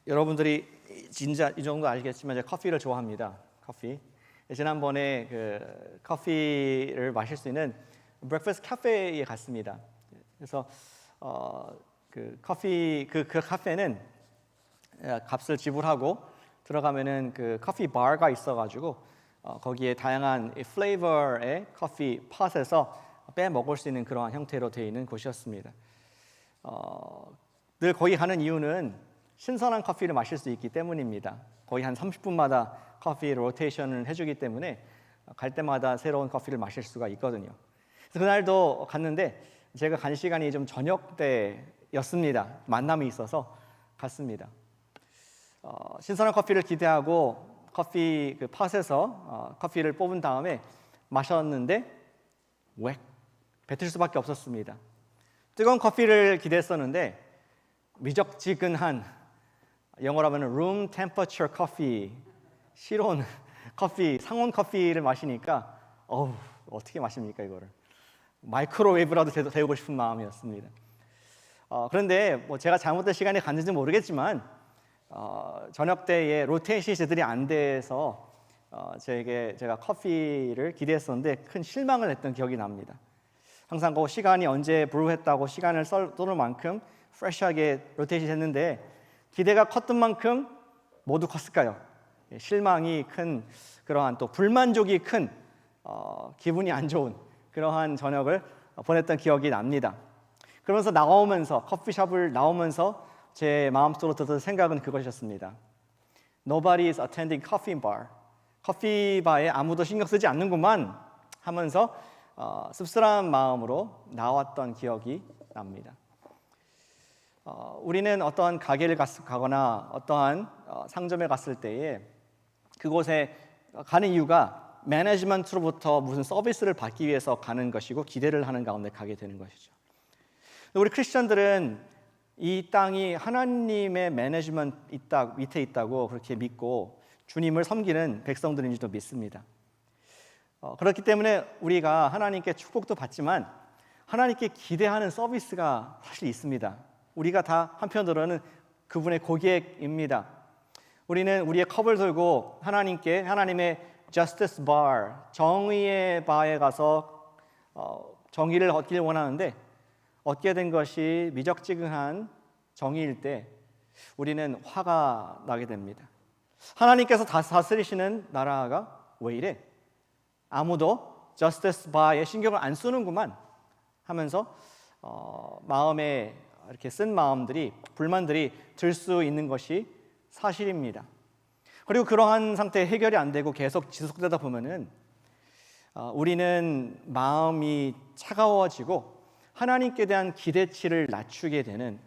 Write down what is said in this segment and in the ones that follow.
여러분들이 진짜 이 정도 알겠지만 제가 커피를 좋아합니다. 커피. 지난번에 그 커피를 마실 수 있는 브렉퍼스트 카페에 갔습니다. 그래서 그 커피 그 카페는 값을 지불하고 들어가면은 그 커피 바가 있어가지고 거기에 다양한 플레이버의 커피 팟에서 빼 먹을 수 있는 그러한 형태로 되어 있는 곳이었습니다. 늘 거기 가는 이유는 신선한 커피를 마실 수 있기 때문입니다. 거의 한 30분마다 커피 로테이션을 해주기 때문에 갈 때마다 새로운 커피를 마실 수가 있거든요. 그래서 그날도 갔는데 제가 간 시간이 좀 저녁 때였습니다. 만남이 있어서 갔습니다. 신선한 커피를 기대하고 커피 그 팟에서 커피를 뽑은 다음에 마셨는데 뱉을 수밖에 없었습니다. 뜨거운 커피를 기대했었는데 미적지근한 영어로 하면 room temperature coffee, 실온 커피, 상온 커피를 마시니까 어떻게 마십니까 이거를? 마이크로웨이브라도 데우고 싶은 마음이었습니다. 그런데 뭐 제가 잘못된 시간에 갔는지 모르겠지만 저녁 때에 로테이션이 제대로 안 돼서 제가 커피를 기대했었는데 큰 실망을 했던 기억이 납니다. 항상 그 시간이 언제 브루했다고 시간을 쏟을 만큼 프레시하게 로테이션 했는데 기대가 컸던 만큼 모두 컸을까요? 실망이 큰 그러한 또 불만족이 큰 기분이 안 좋은 그러한 저녁을 보냈던 기억이 납니다. 그러면서 나오면서 커피숍을 나오면서 제 마음속으로 들었던 생각은 그것이었습니다. Nobody is attending coffee bar. 커피 바에 아무도 신경 쓰지 않는구만 하면서 씁쓸한 마음으로 나왔던 기억이 납니다. 우리는 어떠한 가게를 가거나 어떠한 상점에 갔을 때에 그곳에 가는 이유가 매니지먼트로부터 무슨 서비스를 받기 위해서 가는 것이고 기대를 하는 가운데 가게 되는 것이죠. 우리 크리스천들은 이 땅이 하나님의 매니지먼트 밑에 있다고 그렇게 믿고 주님을 섬기는 백성들인 줄도 믿습니다. 그렇기 때문에 우리가 하나님께 축복도 받지만 하나님께 기대하는 서비스가 사실 있습니다. 우리가 다 한편으로는 그분의 고객입니다. 우리는 우리의 컵을 들고 하나님의 justice bar, 정의의 바에 가서 정의를 얻기를 원하는데 얻게 된 것이 미적지근한 정의일 때 우리는 화가 나게 됩니다. 하나님께서 다스리시는 나라가 왜 이래? 아무도 justice bar에 신경을 안 쓰는구만 하면서 마음에 이렇게 쓴 마음들이 불만들이 들 수 있는 것이 사실입니다. 그리고 그러한 상태 해결이 안 되고 계속 지속되다 보면은 우리는 마음이 차가워지고 하나님께 대한 기대치를 낮추게 되는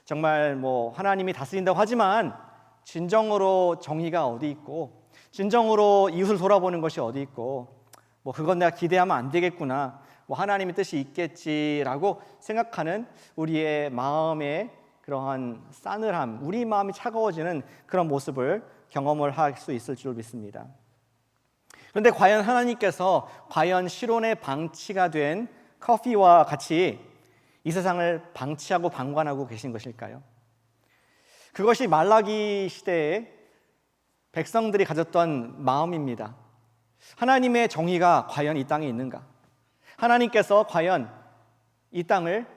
정말 뭐 하나님이 다스린다고 하지만 진정으로 정의가 어디 있고 진정으로 이웃을 돌아보는 것이 어디 있고 뭐 그건 내가 기대하면 안 되겠구나 뭐 하나님의 뜻이 있겠지라고 생각하는 우리의 마음의 그러한 싸늘함, 우리 마음이 차가워지는 그런 모습을 경험을 할 수 있을 줄 믿습니다. 그런데 과연 하나님께서 과연 실온의 방치가 된 커피와 같이 이 세상을 방치하고 방관하고 계신 것일까요? 그것이 말라기 시대에 백성들이 가졌던 마음입니다. 하나님의 정의가 과연 이 땅에 있는가? 하나님께서 과연 이 땅을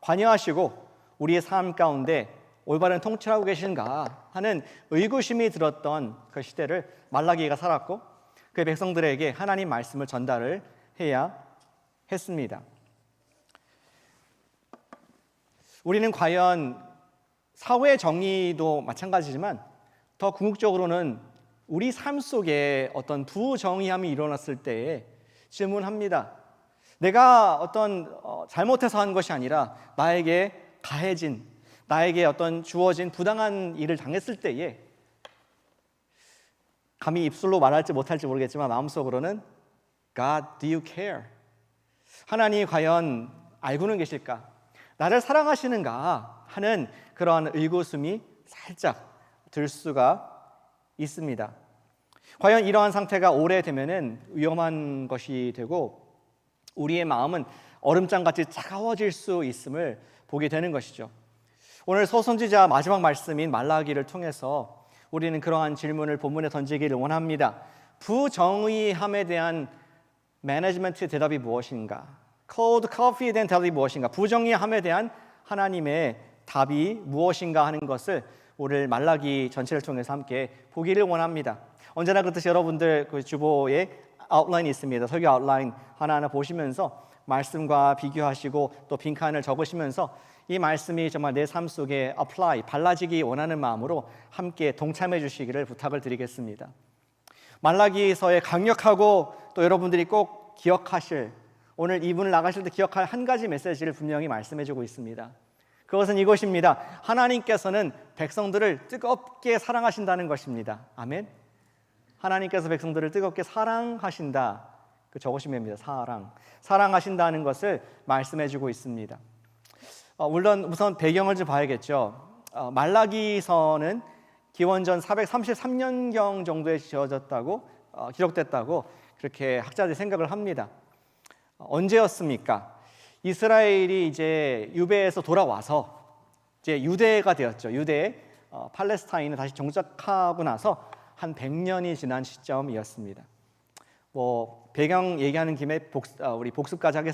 관여하시고 우리의 삶 가운데 올바른 통치하고 계신가 하는 의구심이 들었던 그 시대를 말라기가 살았고 그 백성들에게 하나님 말씀을 전달을 해야 했습니다. 우리는 과연 사회 정의도 마찬가지지만 더 궁극적으로는 우리 삶 속에 어떤 부정의함이 일어났을 때에 질문합니다. 내가 어떤 잘못해서 한 것이 아니라 나에게 가해진, 나에게 어떤 주어진 부당한 일을 당했을 때에 감히 입술로 말할지 못할지 모르겠지만 마음속으로는 God, do you care? 하나님이 과연 알고는 계실까? 나를 사랑하시는가? 하는 그러한 의구심이 살짝 들 수가 있습니다. 과연 이러한 상태가 오래되면은 위험한 것이 되고 우리의 마음은 얼음장같이 차가워질 수 있음을 보게 되는 것이죠. 오늘 소선지자 마지막 말씀인 말라기를 통해서 우리는 그러한 질문을 본문에 던지기를 원합니다. 부정의함에 대한 매니지먼트의 대답이 무엇인가? cold coffee에 대한 대답이 무엇인가? 부정의함에 대한 하나님의 답이 무엇인가 하는 것을 오늘 말라기 전체를 통해서 함께 보기를 원합니다. 언제나 그렇듯이 여러분들 그 주보에 아웃라인이 있습니다. 설교 아웃라인 하나하나 보시면서 말씀과 비교하시고 또 빈칸을 적으시면서 이 말씀이 정말 내 삶 속에 발라지기 원하는 마음으로 함께 동참해 주시기를 부탁을 드리겠습니다. 말라기서의 강력하고 또 여러분들이 꼭 기억하실, 오늘 이분을 나가실 때 기억할 한 가지 메시지를 분명히 말씀해 주고 있습니다. 그것은 이것입니다. 하나님께서는 백성들을 뜨겁게 사랑하신다는 것입니다. 아멘. 하나님께서 백성들을 뜨겁게 사랑하신다. 그 적으시면 됩니다. 사랑하신다는 것을 말씀해 주고 있습니다. 물론 우선 배경을 좀 봐야겠죠. 말라기서는 기원전 433년경 정도에 지어졌다고 기록됐다고 그렇게 학자들이 생각을 합니다. 언제였습니까? 이스라엘이 이제 유배에서 돌아와서 이제 유대가 되었죠. 유대에 팔레스타인을 다시 정착하고 나서 한 100년이 지난 시점이었습니다. 배경 얘기하는 김에 우리 복습까지 하면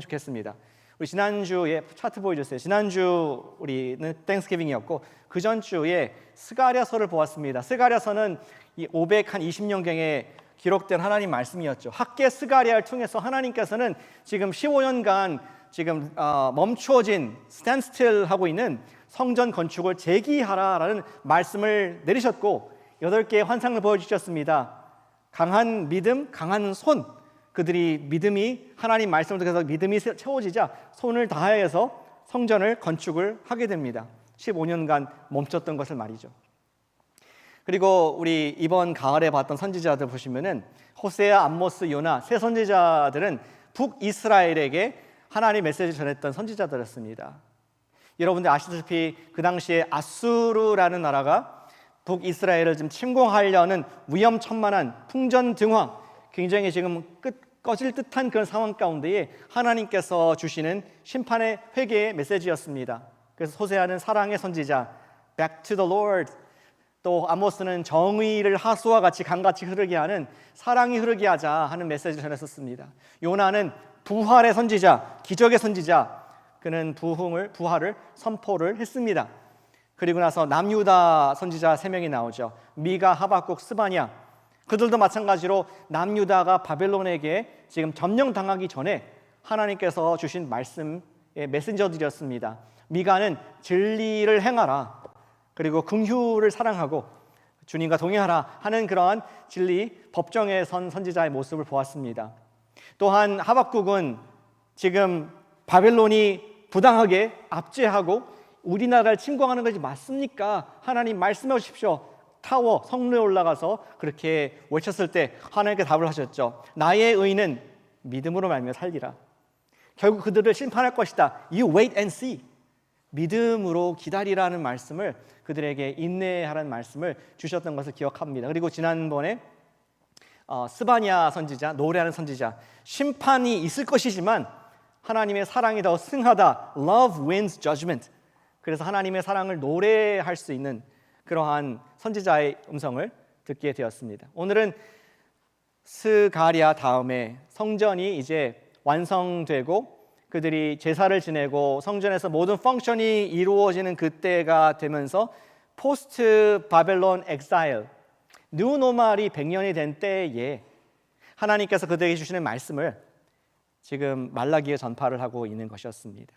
좋겠습니다. 우리 지난주에 차트 보여주세요. 지난주 우리는 땡스기빙이었고 그 전주에 스가랴서를 보았습니다. 스가랴서는 이 520년경에 기록된 하나님 말씀이었죠. 학계 스가랴를 통해서 하나님께서는 지금 15년간 지금 멈추어진 스탠스틸 하고 있는 성전 건축을 재기하라라는 말씀을 내리셨고 8개의 환상을 보여주셨습니다. 강한 믿음, 강한 손, 그들이 믿음이 하나님 말씀을 통해서 믿음이 채워지자 손을 다해서 성전을 건축을 하게 됩니다. 15년간 멈췄던 것을 말이죠. 그리고 우리 이번 가을에 봤던 선지자들 보시면은 호세아, 암모스, 요나 세 선지자들은 북이스라엘에게 하나님 메시지를 전했던 선지자들이었습니다. 여러분들 아시다시피 그 당시에 아수르라는 나라가 북이스라엘을 좀 침공하려는 위험천만한 풍전등화, 굉장히 지금 꺼질 듯한 그런 상황 가운데에 하나님께서 주시는 심판의 회개의 메시지였습니다. 그래서 호세아는 사랑의 선지자, Back to the Lord, 또 아모스는 정의를 하수와 같이 강같이 흐르게 하는 사랑이 흐르게 하자 하는 메시지를 전했었습니다. 요나는 부활의 선지자, 기적의 선지자, 그는 부활을 선포를 했습니다. 그리고 나서 남유다 선지자 3명이 나오죠. 미가, 하박국, 스바냐. 그들도 마찬가지로 남유다가 바벨론에게 지금 점령당하기 전에 하나님께서 주신 말씀의 메신저들이었습니다. 미가는 진리를 행하라, 그리고 긍휼을 사랑하고 주님과 동행하라 하는 그러한 진리 법정에 선 선지자의 모습을 보았습니다. 또한 하박국은 지금 바벨론이 부당하게 압제하고 우리나라를 침공하는 것이 맞습니까? 하나님 말씀해 주십시오. 타워 성루에 올라가서 그렇게 외쳤을 때 하나님께 답을 하셨죠. 나의 의는 믿음으로 말미암아 살리라. 결국 그들을 심판할 것이다. You wait and see. 믿음으로 기다리라는 말씀을, 그들에게 인내하라는 말씀을 주셨던 것을 기억합니다. 그리고 지난번에 스바냐 선지자, 노래하는 선지자, 심판이 있을 것이지만 하나님의 사랑이 더 승하다. Love wins judgment. 그래서 하나님의 사랑을 노래할 수 있는 그러한 선지자의 음성을 듣게 되었습니다. 오늘은 스가랴 다음에 성전이 이제 완성되고 그들이 제사를 지내고 성전에서 모든 펑션이 이루어지는 그때가 되면서 포스트 바벨론 엑사일, 뉴노멀이 100년이 된 때에 하나님께서 그들에게 주시는 말씀을 지금 말라기에 전파를 하고 있는 것이었습니다.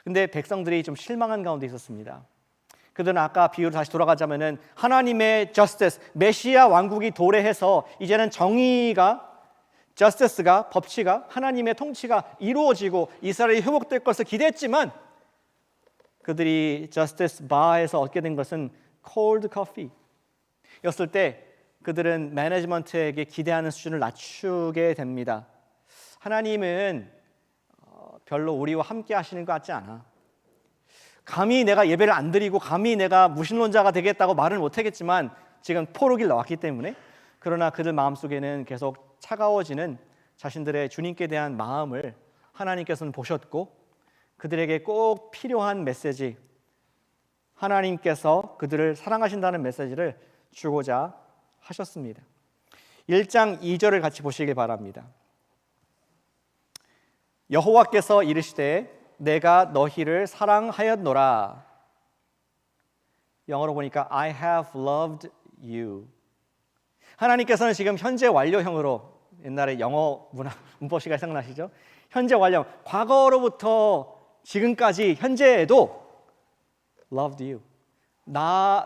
근데 백성들이 좀 실망한 가운데 있었습니다. 그들은 아까 비유로 다시 돌아가자면은 하나님의 justice, 메시아 왕국이 도래해서 이제는 정의가, justice가, 법치가, 하나님의 통치가 이루어지고 이스라엘이 회복될 것을 기대했지만 그들이 justice bar에서 얻게 된 것은 cold coffee 였을 때 그들은 매니지먼트에게 기대하는 수준을 낮추게 됩니다. 하나님은 별로 우리와 함께 하시는 것 같지 않아. 감히 내가 예배를 안 드리고 감히 내가 무신론자가 되겠다고 말은 못하겠지만 지금 포로기를 나왔기 때문에, 그러나 그들 마음속에는 계속 차가워지는 자신들의 주님께 대한 마음을 하나님께서는 보셨고 그들에게 꼭 필요한 메시지, 하나님께서 그들을 사랑하신다는 메시지를 주고자 하셨습니다. 1장 2절을 같이 보시길 바랍니다. 여호와께서 이르시되 내가 너희를 사랑하였노라. 영어로 보니까 I have loved you. 하나님께서는 지금 현재 완료형으로, 옛날에 영어 문법 시간 생각나시죠? 현재 완료, 과거로부터 지금까지 현재에도 loved you.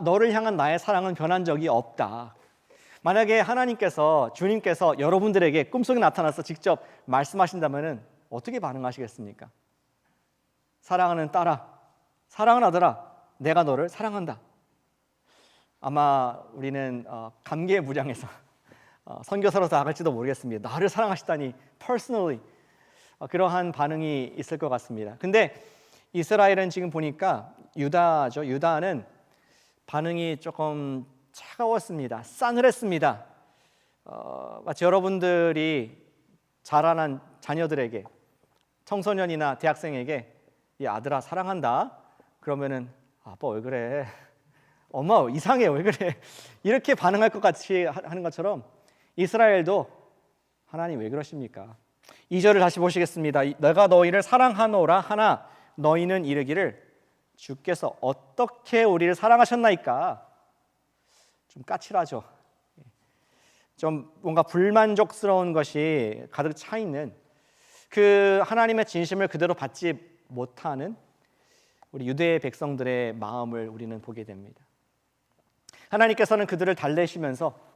너를 향한 나의 사랑은 변한 적이 없다. 만약에 하나님께서, 주님께서 여러분들에게 꿈속에 나타나서 직접 말씀하신다면 어떻게 반응하시겠습니까? 사랑하는 딸아, 사랑하는 아들아, 내가 너를 사랑한다. 아마 우리는 감개무량해서 선교사로 나갈지도 모르겠습니다. 나를 사랑하시다니, personally 그러한 반응이 있을 것 같습니다. 근데 이스라엘은 지금 보니까 유다죠. 유다는 반응이 조금 차가웠습니다. 싸늘했습니다. 마치 여러분들이 자라난 자녀들에게, 청소년이나 대학생에게 이 아들아 사랑한다 그러면은 아빠 왜 그래? 엄마 이상해 왜 그래? 이렇게 반응할 것 같이 하는 것처럼 이스라엘도 하나님 왜 그러십니까? 2절을 다시 보시겠습니다. 내가 너희를 사랑하노라 하나 너희는 이르기를 주께서 어떻게 우리를 사랑하셨나이까? 좀 까칠하죠. 좀 뭔가 불만족스러운 것이 가득 차 있는, 그 하나님의 진심을 그대로 받지 못하는 우리 유대 백성들의 마음을 우리는 보게 됩니다. 하나님께서는 그들을 달래시면서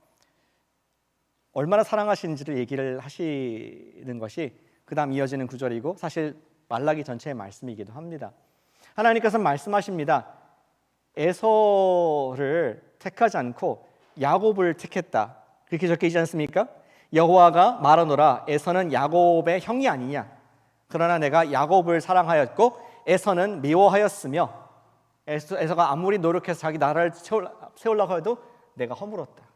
얼마나 사랑하시는지를 얘기를 하시는 것이 그 다음 이어지는 구절이고, 사실 말라기 전체의 말씀이기도 합니다. 하나님께서는 말씀하십니다. 에서를 택하지 않고 야곱을 택했다. 그렇게 적혀 있지 않습니까? 여호와가 말하노라 에서는 야곱의 형이 아니냐. 그러나 내가 야곱을 사랑하였고 에서는 미워하였으며, 에서가 아무리 노력해서 자기 나라를 세우려고 해도 내가 허물었다.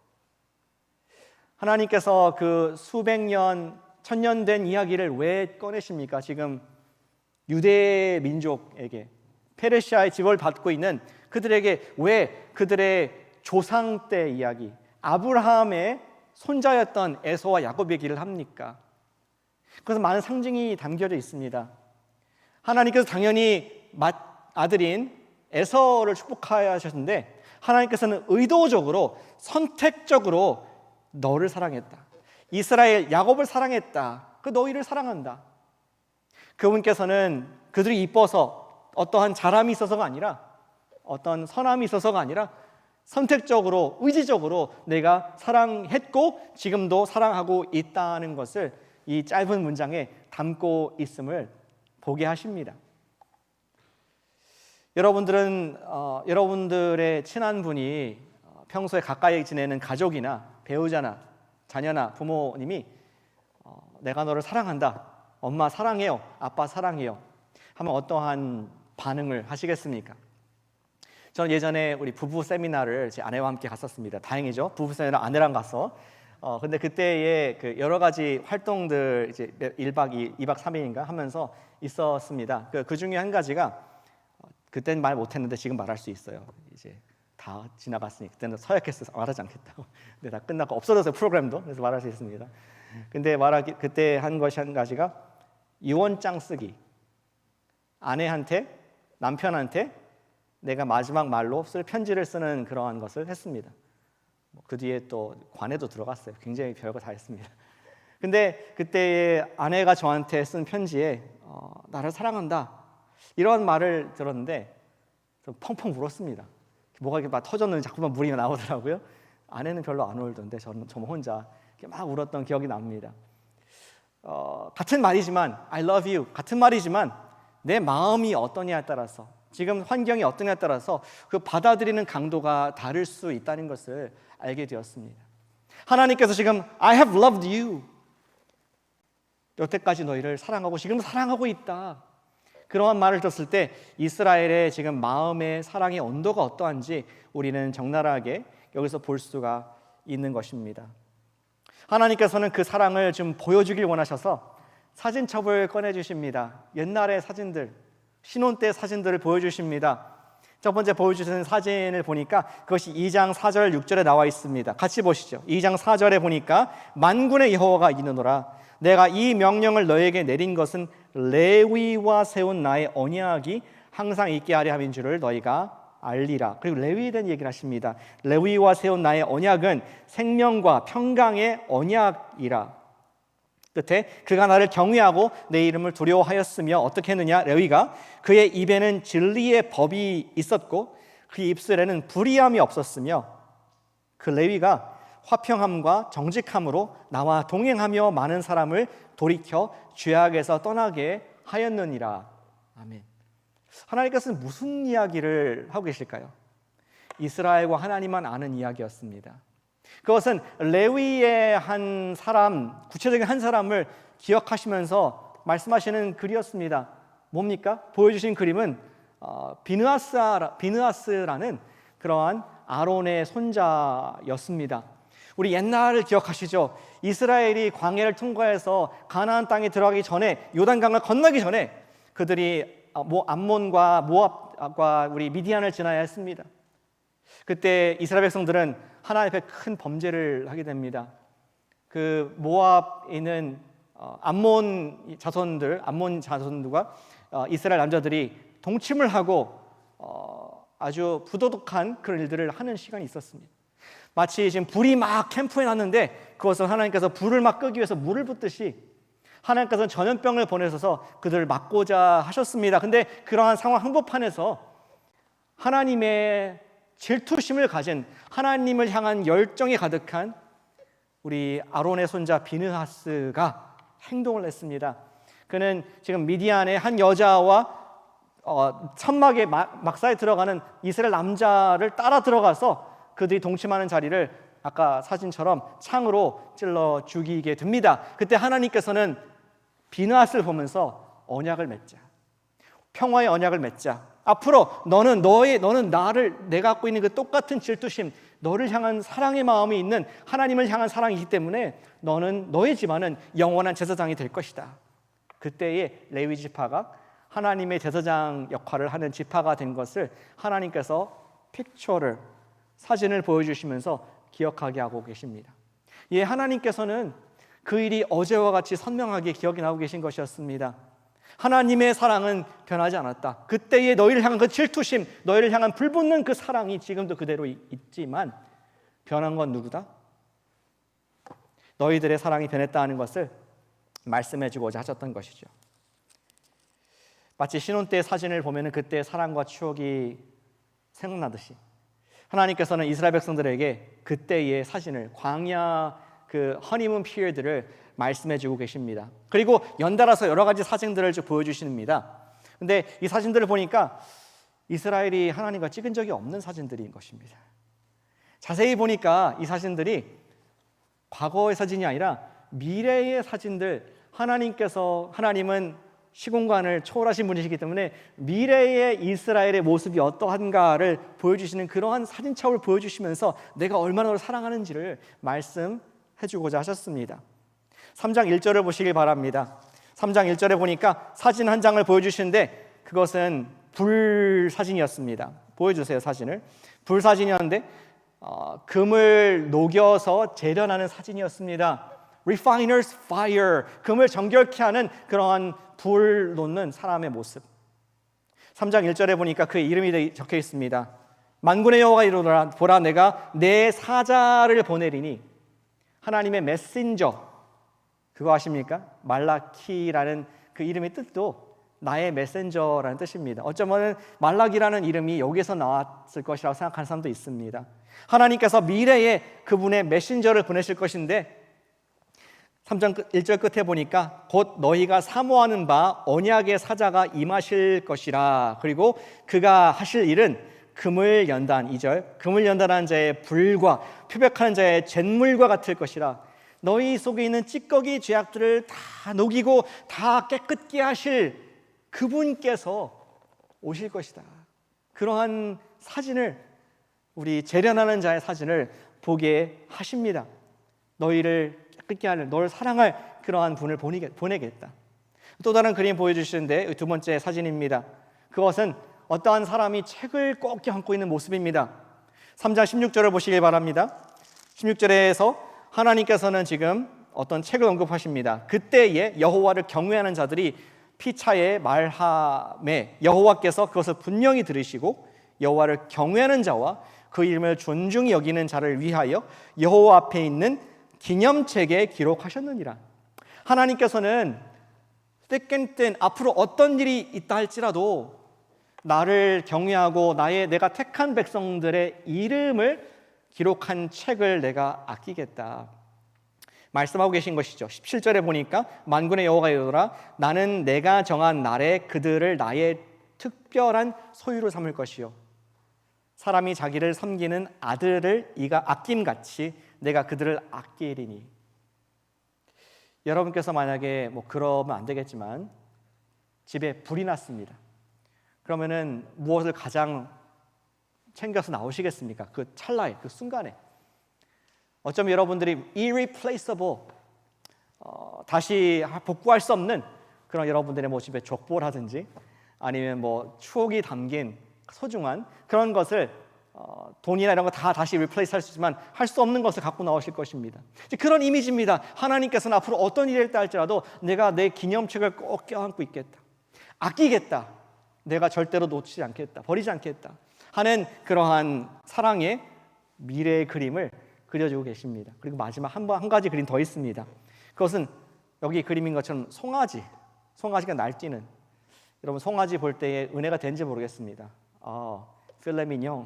하나님께서 그 수백 년, 천년 된 이야기를 왜 꺼내십니까? 지금 유대 민족에게, 페르시아의 지배를 받고 있는 그들에게 왜 그들의 조상 때 이야기, 아브라함의 손자였던 에서와 야곱 얘기를 합니까? 그래서 많은 상징이 담겨져 있습니다. 하나님께서 당연히 아들인 에서를 축복하셨는데 하나님께서는 의도적으로, 선택적으로 너를 사랑했다. 이스라엘 야곱을 사랑했다. 그 너희를 사랑한다. 그분께서는 그들이 이뻐서, 어떠한 잘함이 있어서가 아니라, 어떤 선함이 있어서가 아니라 선택적으로, 의지적으로 내가 사랑했고 지금도 사랑하고 있다는 것을 이 짧은 문장에 담고 있음을 보게 하십니다. 여러분들은 여러분들의 친한 분이 평소에 가까이 지내는 가족이나 배우자나 자녀나 부모님이 내가 너를 사랑한다, 엄마 사랑해요, 아빠 사랑해요 하면 어떠한 반응을 하시겠습니까? 저는 예전에 우리 부부 세미나를 제 아내와 함께 갔었습니다. 다행이죠. 부부 세미나 아내랑 가서. 근데 그때의 그 여러 가지 활동들 이제 1박 2박 3일인가 하면서 있었습니다. 그 중에 한 가지가, 그때는 말 못했는데 지금 말할 수 있어요. 이제 다 지나갔으니 그때는 서약했어서 말하지 않겠다고. 근데 다 끝나고 없어졌어요, 프로그램도. 그래서 말할 수 있습니다. 근데 그때 한 것이 한 가지가 유언장 쓰기. 아내한테, 남편한테 내가 마지막 말로 쓸 편지를 쓰는 그러한 것을 했습니다. 그 뒤에 또 관에도 들어갔어요. 굉장히 별거 다 했습니다. 근데 그때 아내가 저한테 쓴 편지에 나를 사랑한다 이런 말을 들었는데 좀 펑펑 울었습니다. 뭐가 이렇게 막 터졌는지 자꾸만 물이 나오더라고요. 아내는 별로 안 울던데 저 혼자 이렇게 막 울었던 기억이 납니다. 같은 말이지만 I love you, 같은 말이지만 내 마음이 어떠냐에 따라서, 지금 환경이 어떠냐에 따라서 그 받아들이는 강도가 다를 수 있다는 것을 알게 되었습니다. 하나님께서 지금 I have loved you, 여태까지 너희를 사랑하고 지금 사랑하고 있다, 그러한 말을 들었을 때 이스라엘의 지금 마음의 사랑의 온도가 어떠한지 우리는 적나라하게 여기서 볼 수가 있는 것입니다. 하나님께서는 그 사랑을 좀 보여주길 원하셔서 사진첩을 꺼내주십니다. 옛날의 사진들, 신혼 때 사진들을 보여주십니다. 첫 번째 보여주시는 사진을 보니까 그것이 2장 4절 6절에 나와 있습니다. 같이 보시죠. 2장 4절에 보니까 만군의 여호와가 이르노라 내가 이 명령을 너에게 내린 것은 레위와 세운 나의 언약이 항상 있게 하려 함인 줄을 너희가 알리라. 그리고 레위에 대한 얘기를 하십니다. 레위와 세운 나의 언약은 생명과 평강의 언약이라. 끝에 그가 나를 경외하고 내 이름을 두려워하였으며 어떻게 했느냐. 레위가 그의 입에는 진리의 법이 있었고 그 입술에는 불의함이 없었으며 그 레위가 화평함과 정직함으로 나와 동행하며 많은 사람을 돌이켜 죄악에서 떠나게 하였느니라. 아멘. 하나님께서는 무슨 이야기를 하고 계실까요? 이스라엘과 하나님만 아는 이야기였습니다. 그것은 레위의 한 사람, 구체적인 한 사람을 기억하시면서 말씀하시는 글이었습니다. 뭡니까? 보여주신 그림은 비느하스라는 그러한 아론의 손자였습니다. 우리 옛날을 기억하시죠? 이스라엘이 광야를 통과해서 가나안 땅에 들어가기 전에, 요단강을 건너기 전에 그들이 암몬과 모압과 우리 미디안을 지나야 했습니다. 그때 이스라엘 백성들은 하나님 앞에 큰 범죄를 하게 됩니다. 그 모압에 있는 암몬 자손들과 이스라엘 남자들이 동침을 하고 아주 부도덕한 그런 일들을 하는 시간이 있었습니다. 마치 지금 불이 막 캠프에 났는데 그것을 하나님께서 불을 막 끄기 위해서 물을 붓듯이 하나님께서는 전염병을 보내셔서 그들을 막고자 하셨습니다. 근데 그러한 상황 한복판에서 하나님의 질투심을 가진, 하나님을 향한 열정이 가득한 우리 아론의 손자 비느하스가 행동을 했습니다. 그는 지금 미디안의 한 여자와 천막의 막사에 들어가는 이스라엘 남자를 따라 들어가서 그들이 동침하는 자리를 아까 사진처럼 창으로 찔러 죽이게 됩니다. 그때 하나님께서는 비느하스를 보면서 언약을 맺자, 평화의 언약을 맺자. 앞으로 너는 나를, 내가 갖고 있는 그 똑같은 질투심, 너를 향한 사랑의 마음이 있는 하나님을 향한 사랑이기 때문에 너의 집안은 영원한 제사장이 될 것이다. 그때의 레위 지파가 하나님의 제사장 역할을 하는 지파가 된 것을 하나님께서 사진을 보여주시면서 기억하게 하고 계십니다. 예, 하나님께서는 그 일이 어제와 같이 선명하게 기억이 나고 계신 것이었습니다. 하나님의 사랑은 변하지 않았다. 그때의 너희를 향한 그 질투심, 너희를 향한 불붙는 그 사랑이 지금도 그대로 있지만 변한 건 누구다? 너희들의 사랑이 변했다는 것을 말씀해 주고자 하셨던 것이죠. 마치 신혼 때 사진을 보면 그때의 사랑과 추억이 생각나듯이 하나님께서는 이스라엘 백성들에게 그때의 사진을, 광야 그 허니문 피리어드를 말씀해 주고 계십니다. 그리고 연달아서 여러 가지 사진들을 쭉 보여주십니다. 근데 이 사진들을 보니까 이스라엘이 하나님과 찍은 적이 없는 사진들인 것입니다. 자세히 보니까 이 사진들이 과거의 사진이 아니라 미래의 사진들, 하나님은 시공간을 초월하신 분이시기 때문에 미래의 이스라엘의 모습이 어떠한가를 보여주시는 그러한 사진첩을 보여주시면서 내가 얼마나 너를 사랑하는지를 말씀해주고자 하셨습니다. 3장 1절을 보시길 바랍니다. 3장 1절에 보니까 사진 한 장을 보여주시는데 그것은 불 사진이었습니다. 보여주세요, 사진을. 불 사진이었는데 금을 녹여서 재련하는 사진이었습니다. Refiner's fire, 금을 정결케 하는 그러한 불 놓는 사람의 모습. 3장 1절에 보니까 그의 이름이 적혀 있습니다. 만군의 여호와가 이르노라 보라 내가 내 사자를 보내리니. 하나님의 메신저, 그거 아십니까? 말라키라는 그 이름의 뜻도 나의 메신저라는 뜻입니다. 어쩌면 말라기라는 이름이 여기서 나왔을 것이라고 생각하는 사람도 있습니다. 하나님께서 미래에 그분의 메신저를 보내실 것인데 3장 1절 끝에 보니까 곧 너희가 사모하는 바 언약의 사자가 임하실 것이라. 그리고 그가 하실 일은 금을 연단, 2절 금을 연단하는 자의 불과 표백하는 자의 잿물과 같을 것이라. 너희 속에 있는 찌꺼기 죄악들을 다 녹이고 다 깨끗게 하실 그분께서 오실 것이다. 그러한 사진을, 우리 재련하는 자의 사진을 보게 하십니다. 너희를 깨끗게 하는, 너를 사랑할 그러한 분을 보내겠다. 또 다른 그림 보여주시는데 두 번째 사진입니다. 그것은 어떠한 사람이 책을 꼭 껴안고 있는 모습입니다. 3장 16절을 보시길 바랍니다. 16절에서 하나님께서는 지금 어떤 책을 언급하십니다. 그때에 여호와를 경외하는 자들이 피차에 말하매 여호와께서 그것을 분명히 들으시고 여호와를 경외하는 자와 그 이름을 존중히 여기는 자를 위하여 여호와 앞에 있는 기념책에 기록하셨느니라. 하나님께서는 뜨끈뜬 앞으로 어떤 일이 있다 할지라도 나를 경외하고 내가 택한 백성들의 이름을 기록한 책을 내가 아끼겠다 말씀하고 계신 것이죠. 17절에 보니까 만군의 여호와가 이르노라 나는 내가 정한 날에 그들을 나의 특별한 소유로 삼을 것이요 사람이 자기를 섬기는 아들을 이가 아낌같이 내가 그들을 아끼리니. 여러분께서 만약에 그러면 안 되겠지만 집에 불이 났습니다. 그러면은 무엇을 가장 챙겨서 나오시겠습니까? 그 찰나에, 그 순간에. 어쩌면 여러분들이 irreplaceable, 다시 복구할 수 없는 그런 여러분들의 집에 족보라든지 아니면 추억이 담긴 소중한 그런 것을 돈이나 이런 거 다 다시 replace 할 수 있지만 할 수 없는 것을 갖고 나오실 것입니다. 그런 이미지입니다. 하나님께서는 앞으로 어떤 일이 있다 할지라도 내가 내 기념책을 꼭 껴안고 있겠다, 아끼겠다, 내가 절대로 놓치지 않겠다, 버리지 않겠다 하는 그러한 사랑의 미래의 그림을 그려주고 계십니다. 그리고 마지막 한 가지 그림 더 있습니다. 그것은 여기 그림인 것처럼 송아지가 날뛰는, 여러분 송아지 볼 때에 은혜가 된지 모르겠습니다. 필레미뇽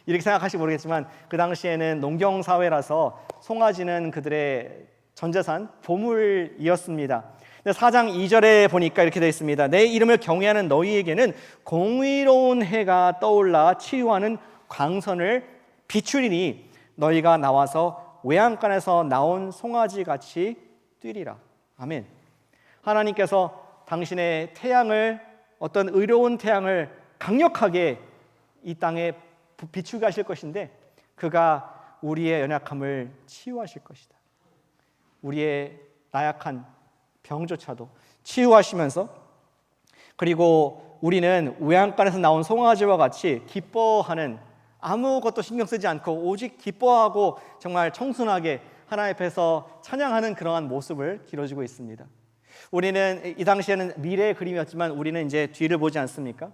이렇게 생각하실지 모르겠지만 그 당시에는 농경 사회라서 송아지는 그들의 전재산, 보물이었습니다. 4장 2절에 보니까 이렇게 되어 있습니다. 내 이름을 경외하는 너희에게는 공의로운 해가 떠올라 치유하는 광선을 비추리니 너희가 나와서 외양간에서 나온 송아지같이 뛰리라. 아멘. 하나님께서 당신의 태양을, 어떤 의로운 태양을 강력하게 이 땅에 비추게 하실 것인데 그가 우리의 연약함을 치유하실 것이다. 우리의 나약한 병조차도 치유하시면서, 그리고 우리는 외양간에서 나온 송아지와 같이 기뻐하는, 아무것도 신경 쓰지 않고 오직 기뻐하고 정말 청순하게 하나님 앞에서 찬양하는 그러한 모습을 길어지고 있습니다. 우리는 이 당시에는 미래의 그림이었지만 우리는 이제 뒤를 보지 않습니까?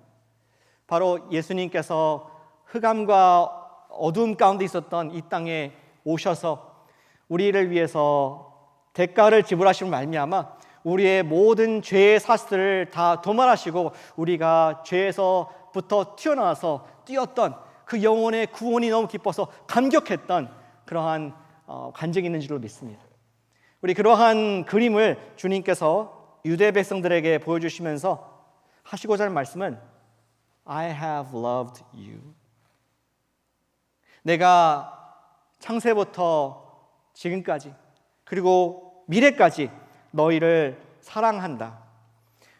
바로 예수님께서 흑암과 어두움 가운데 있었던 이 땅에 오셔서 우리를 위해서 대가를 지불하심을 말미암아 우리의 모든 죄의 사슬을 다 도말하시고 우리가 죄에서부터 튀어나와서 뛰었던 그 영혼의 구원이 너무 기뻐서 감격했던 그러한 간증이 있는 줄로 믿습니다. 우리 그러한 그림을 주님께서 유대 백성들에게 보여주시면서 하시고자 하는 말씀은 I have loved you. 내가 창세부터 지금까지 그리고 미래까지 너희를 사랑한다.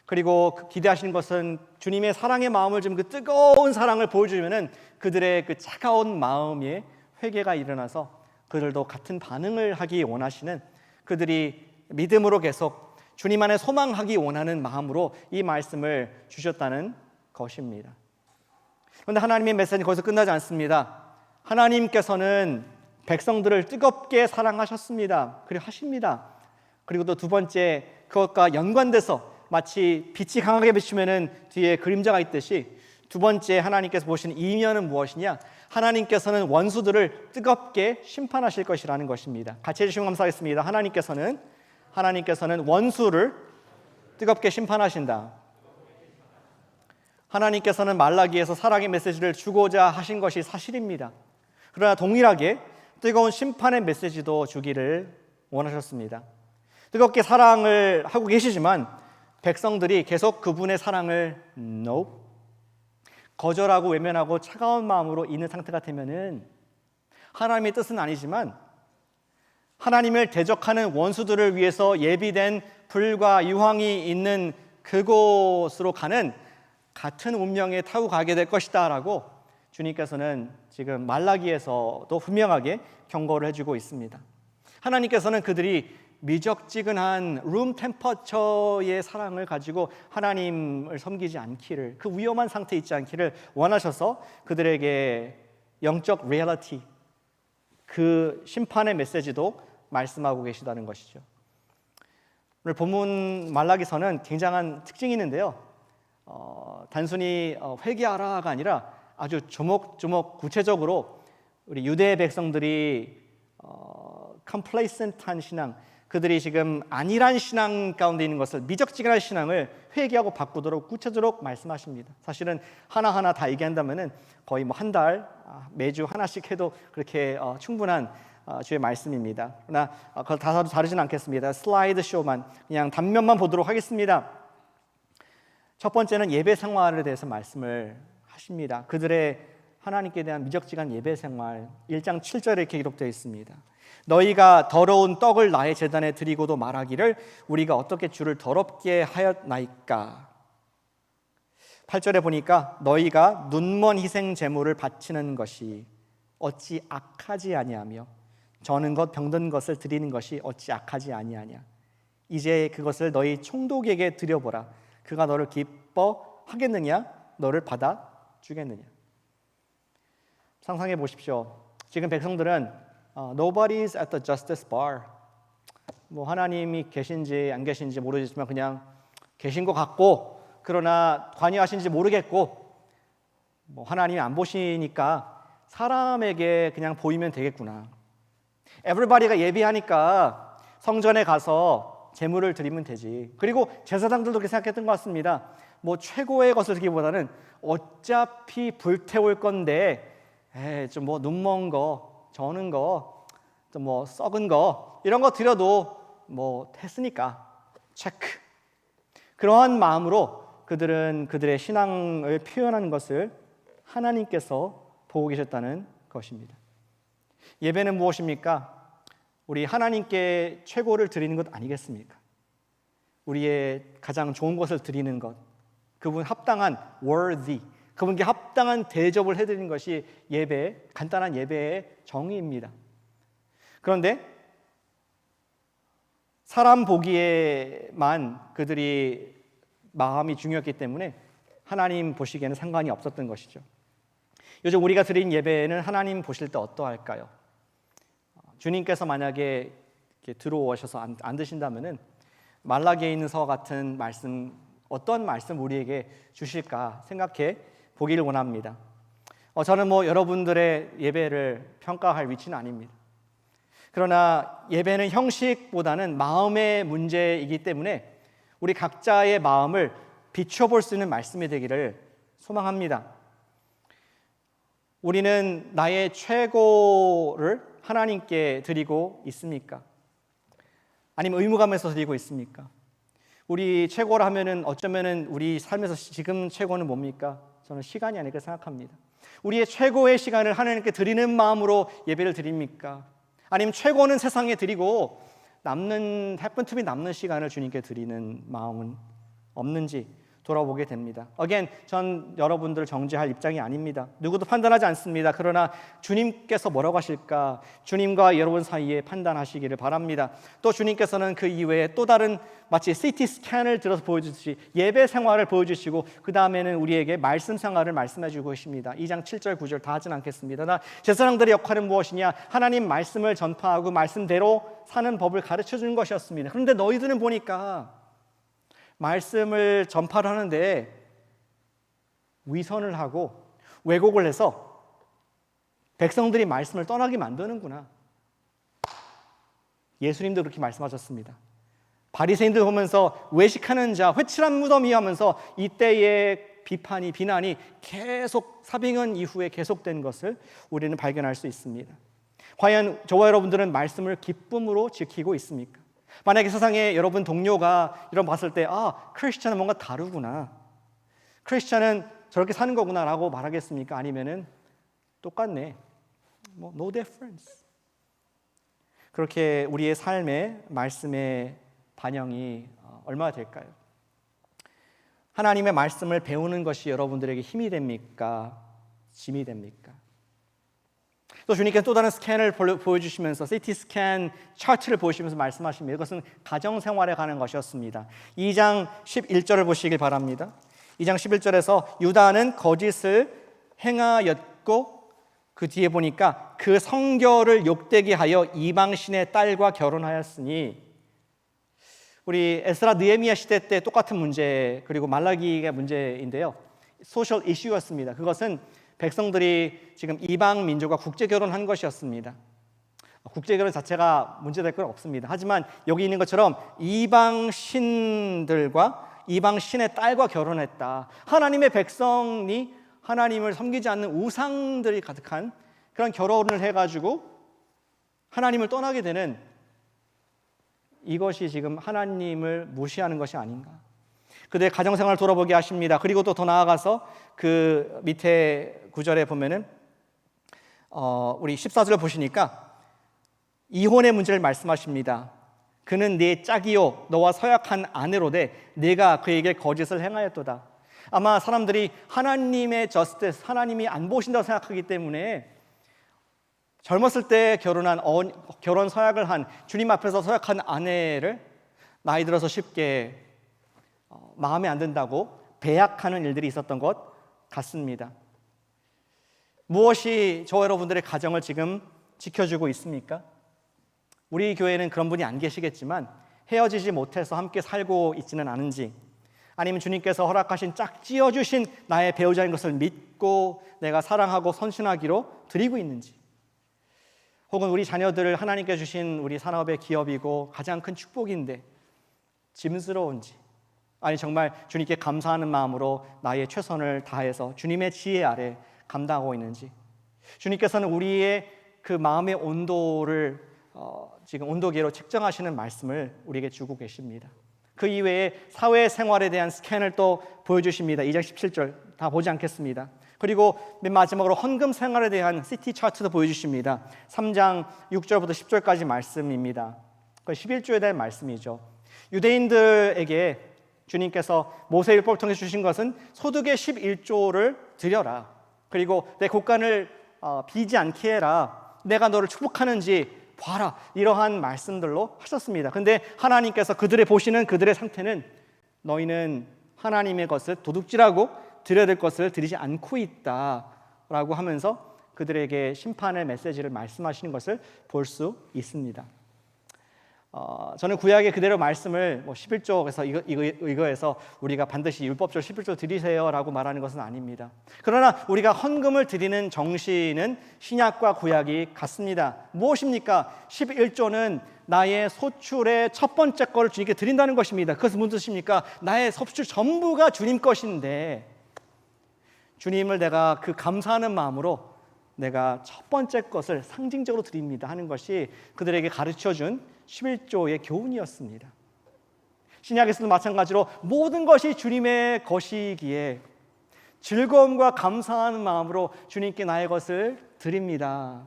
그리고 기대하시는 것은 주님의 사랑의 마음을 좀 그 뜨거운 사랑을 보여주면은 그들의 그 차가운 마음에 회개가 일어나서 그들도 같은 반응을 하기 원하시는, 그들이 믿음으로 계속 주님 안에 소망하기 원하는 마음으로 이 말씀을 주셨다는 것입니다. 그런데 하나님의 메시지는 거기서 끝나지 않습니다. 하나님께서는 백성들을 뜨겁게 사랑하셨습니다. 그리고 하십니다. 그리고 또 두 번째, 그것과 연관돼서 마치 빛이 강하게 비추면은 뒤에 그림자가 있듯이 두 번째 하나님께서 보시는 이면은 무엇이냐? 하나님께서는 원수들을 뜨겁게 심판하실 것이라는 것입니다. 같이 해주시면 감사하겠습니다. 하나님께서는 원수를 뜨겁게 심판하신다. 하나님께서는 말라기에서 사랑의 메시지를 주고자 하신 것이 사실입니다. 그러나 동일하게 뜨거운 심판의 메시지도 주기를 원하셨습니다. 뜨겁게 사랑을 하고 계시지만 백성들이 계속 그분의 사랑을 거절하고 외면하고 차가운 마음으로 있는 상태가 되면은 하나님의 뜻은 아니지만 하나님을 대적하는 원수들을 위해서 예비된 불과 유황이 있는 그곳으로 가는 같은 운명에 타고 가게 될 것이다 라고 주님께서는 지금 말라기에서도 분명하게 경고를 해주고 있습니다. 하나님께서는 그들이 미적지근한 룸 템퍼처의 사랑을 가지고 하나님을 섬기지 않기를, 그 위험한 상태에 있지 않기를 원하셔서 그들에게 영적 리얼리티, 그 심판의 메시지도 말씀하고 계시다는 것이죠. 오늘 본문 말라기서는 굉장한 특징이 있는데요. 단순히 회개하라가 아니라 아주 조목조목 구체적으로 우리 유대 백성들이 complacent한 신앙, 그들이 지금 안일한 신앙 가운데 있는 것을, 미적지근한 신앙을 회개하고 바꾸도록 구체적으로 말씀하십니다. 사실은 하나하나 다 얘기한다면은 거의 뭐 한 달, 매주 하나씩 해도 그렇게 충분한 주의 말씀입니다. 그러나 그걸 다 다루진 않겠습니다. 슬라이드 쇼만, 그냥 단면만 보도록 하겠습니다. 첫 번째는 예배 생활에 대해서 말씀을 하십니다. 그들의 하나님께 대한 미적지간 예배 생활, 1장 7절에 이렇게 기록되어 있습니다. 너희가 더러운 떡을 나의 제단에 드리고도 말하기를 우리가 어떻게 주를 더럽게 하였나이까. 8절에 보니까 너희가 눈먼 희생 제물을 바치는 것이 어찌 악하지 아니하며 저는 것 병든 것을 드리는 것이 어찌 악하지 아니하냐. 이제 그것을 너희 총독에게 드려보라. 그가 너를 기뻐하겠느냐, 너를 받아주겠느냐. 상상해 보십시오. 지금 백성들은 Nobody's at the justice bar. 뭐 하나님이 계신지 안 계신지 모르겠지만 그냥 계신 것 같고, 그러나 관여하신지 모르겠고, 뭐 하나님이 안 보시니까 사람에게 그냥 보이면 되겠구나. Everybody가 예배하니까 성전에 가서 제물을 드리면 되지. 그리고 제사장들도 그렇게 생각했던 것 같습니다. 뭐 최고의 것을 드리기보다는 어차피 불태울 건데 좀 뭐 눈먼 거, 저는 거, 좀 뭐 썩은 거 이런 거 드려도 뭐 했으니까 체크. 그러한 마음으로 그들은 그들의 신앙을 표현하는 것을 하나님께서 보고 계셨다는 것입니다. 예배는 무엇입니까? 우리 하나님께 최고를 드리는 것 아니겠습니까? 우리의 가장 좋은 것을 드리는 것, 그분 합당한 worthy, 그분께 합당한 대접을 해드리는 것이 예배, 간단한 예배의 정의입니다. 그런데 사람 보기에만 그들이 마음이 중요했기 때문에 하나님 보시기에는 상관이 없었던 것이죠. 요즘 우리가 드린 예배는 하나님 보실 때 어떠할까요? 주님께서 만약에 이렇게 들어오셔서 안 드신다면은 말라기에 있는 서 같은 말씀, 어떤 말씀 우리에게 주실까 생각해 보기를 원합니다. 저는 뭐 여러분들의 예배를 평가할 위치는 아닙니다. 그러나 예배는 형식보다는 마음의 문제이기 때문에 우리 각자의 마음을 비춰볼 수 있는 말씀이 되기를 소망합니다. 우리는 나의 최고를 하나님께 드리고 있습니까? 아니면 의무감에서 드리고 있습니까? 우리 최고를 하면은 어쩌면은 우리 삶에서 지금 최고는 뭡니까? 저는 시간이 아닐까 생각합니다. 우리의 최고의 시간을 하나님께 드리는 마음으로 예배를 드립니까? 아니면 최고는 세상에 드리고 남는 happen to be 남는 시간을 주님께 드리는 마음은 없는지 돌아보게 됩니다. Again, 전 여러분들을 정죄할 입장이 아닙니다. 누구도 판단하지 않습니다. 그러나 주님께서 뭐라고 하실까? 주님과 여러분 사이에 판단하시기를 바랍니다. 또 주님께서는 그 이외에 또 다른 마치 CT 스캔을 들어서 보여주듯이 예배 생활을 보여주시고 그 다음에는 우리에게 말씀 생활을 말씀해 주고 계십니다. 2장 7절 9절 다 하진 않겠습니다. 나 제사장들의 역할은 무엇이냐? 하나님 말씀을 전파하고 말씀대로 사는 법을 가르쳐 주는 것이었습니다. 그런데 너희들은 보니까 말씀을 전파를 하는데 위선을 하고 왜곡을 해서 백성들이 말씀을 떠나게 만드는구나. 예수님도 그렇게 말씀하셨습니다. 바리새인들 보면서 외식하는 자, 회칠한 무덤이 하면서 이때의 비난이 계속 사빙은 이후에 계속된 것을 우리는 발견할 수 있습니다. 과연 저와 여러분들은 말씀을 기쁨으로 지키고 있습니까? 만약에 세상에 여러분 동료가 이런 봤을 때 크리스찬은 뭔가 다르구나, 크리스찬은 저렇게 사는 거구나 라고 말하겠습니까? 아니면은 똑같네, 뭐 no difference. 그렇게 우리의 삶에 말씀의 반영이 얼마나 될까요? 하나님의 말씀을 배우는 것이 여러분들에게 힘이 됩니까? 짐이 됩니까? 또 주님께서 또 다른 스캔을 보여주시면서 CT 스캔 차트를 보여주시면서 말씀하십니다. 이것은 가정생활에 관한 것이었습니다. 2장 11절을 보시길 바랍니다. 2장 11절에서 유다는 거짓을 행하였고 그 뒤에 보니까 그 성결을 욕되게 하여 이방신의 딸과 결혼하였으니, 우리 에스라 느헤미야 시대 때 똑같은 문제, 그리고 말라기가 문제인데요. 소셜 이슈였습니다. 그것은 백성들이 지금 이방 민족과 국제 결혼한 것이었습니다. 국제 결혼 자체가 문제될 건 없습니다. 하지만 여기 있는 것처럼 이방 신들과 이방 신의 딸과 결혼했다. 하나님의 백성이 하나님을 섬기지 않는 우상들이 가득한 그런 결혼을 해가지고 하나님을 떠나게 되는, 이것이 지금 하나님을 무시하는 것이 아닌가. 그들의 가정생활을 돌아보게 하십니다. 그리고 또 더 나아가서 그 밑에 구절에 보면은 우리 14절을 보시니까 이혼의 문제를 말씀하십니다. 그는 네 짝이요 너와 서약한 아내로되 네가 그에게 거짓을 행하였도다. 아마 사람들이 하나님의 저스티스, 하나님이 안 보신다고 생각하기 때문에 젊었을 때 결혼 서약을 한, 주님 앞에서 서약한 아내를 나이 들어서 쉽게 마음에 안 든다고 배약하는 일들이 있었던 것 같습니다. 무엇이 저 여러분들의 가정을 지금 지켜주고 있습니까? 우리 교회는 그런 분이 안 계시겠지만 헤어지지 못해서 함께 살고 있지는 않은지, 아니면 주님께서 허락하신 짝지어주신 나의 배우자인 것을 믿고 내가 사랑하고 헌신하기로 드리고 있는지, 혹은 우리 자녀들을 하나님께 주신 우리 산업의 기업이고 가장 큰 축복인데 짐스러운지, 아니 정말 주님께 감사하는 마음으로 나의 최선을 다해서 주님의 지혜 아래 감당하고 있는지, 주님께서는 우리의 그 마음의 온도를 지금 온도계로 측정하시는 말씀을 우리에게 주고 계십니다. 그 이외에 사회생활에 대한 스캔을 또 보여주십니다. 2장 17절 다 보지 않겠습니다. 그리고 맨 마지막으로 헌금 생활에 대한 CT 차트도 보여주십니다. 3장 6절부터 10절까지 말씀입니다. 11조에 대한 말씀이죠. 유대인들에게 주님께서 모세율법을 통해 주신 것은 소득의 11조를 드려라, 그리고 내 곳간을 비지 않게 해라, 내가 너를 축복하는지 봐라, 이러한 말씀들로 하셨습니다. 근데 하나님께서 그들의 보시는 그들의 상태는 너희는 하나님의 것을 도둑질하고 드려야 될 것을 드리지 않고 있다라고 하면서 그들에게 심판의 메시지를 말씀하시는 것을 볼 수 있습니다. 저는 구약의 그대로 말씀을 11조에서 이거에서 우리가 반드시 율법적으로 11조 드리세요라고 말하는 것은 아닙니다. 그러나 우리가 헌금을 드리는 정신은 신약과 구약이 같습니다. 무엇입니까? 11조는 나의 소출의 첫 번째 것을 주님께 드린다는 것입니다. 그것은 무슨 뜻입니까? 나의 소출 전부가 주님 것인데 주님을 내가 그 감사하는 마음으로 내가 첫 번째 것을 상징적으로 드립니다 하는 것이 그들에게 가르쳐준 11조의 교훈이었습니다. 신약에서도 마찬가지로 모든 것이 주님의 것이기에 즐거움과 감사하는 마음으로 주님께 나의 것을 드립니다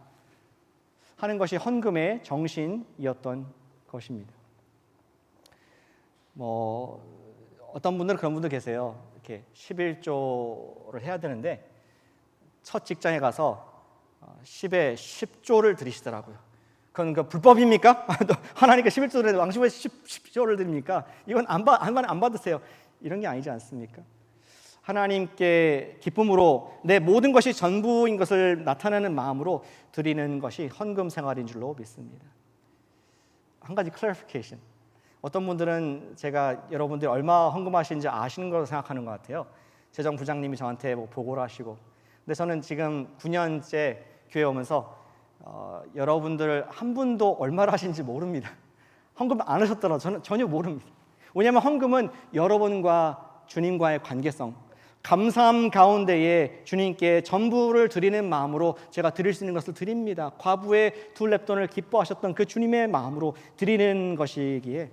하는 것이 헌금의 정신이었던 것입니다. 어떤 분들은 그런 분들 계세요. 이렇게 11조를 해야 되는데 첫 직장에 가서 10에 10조를 드리시더라고요. 그건 불법입니까? 하나님께 11조를 왕십에 10조를 드립니까? 이건 안 받으세요. 이런 게 아니지 않습니까? 하나님께 기쁨으로 내 모든 것이 전부인 것을 나타내는 마음으로 드리는 것이 헌금 생활인 줄로 믿습니다. 한 가지 클래리피케이션. 어떤 분들은 제가 여러분들이 얼마 헌금하시는지 아시는 걸로 생각하는 것 같아요. 재정부장님이 저한테 보고를 하시고, 근데 저는 지금 9년째 교회 오면서 여러분들 한 분도 얼마를 하시는지 모릅니다. 헌금 안 하셨더라도 저는 전혀 모릅니다. 왜냐하면 헌금은 여러분과 주님과의 관계성, 감사함 가운데에 주님께 전부를 드리는 마음으로 제가 드릴 수 있는 것을 드립니다. 과부의 두 렙돈을 기뻐하셨던 그 주님의 마음으로 드리는 것이기에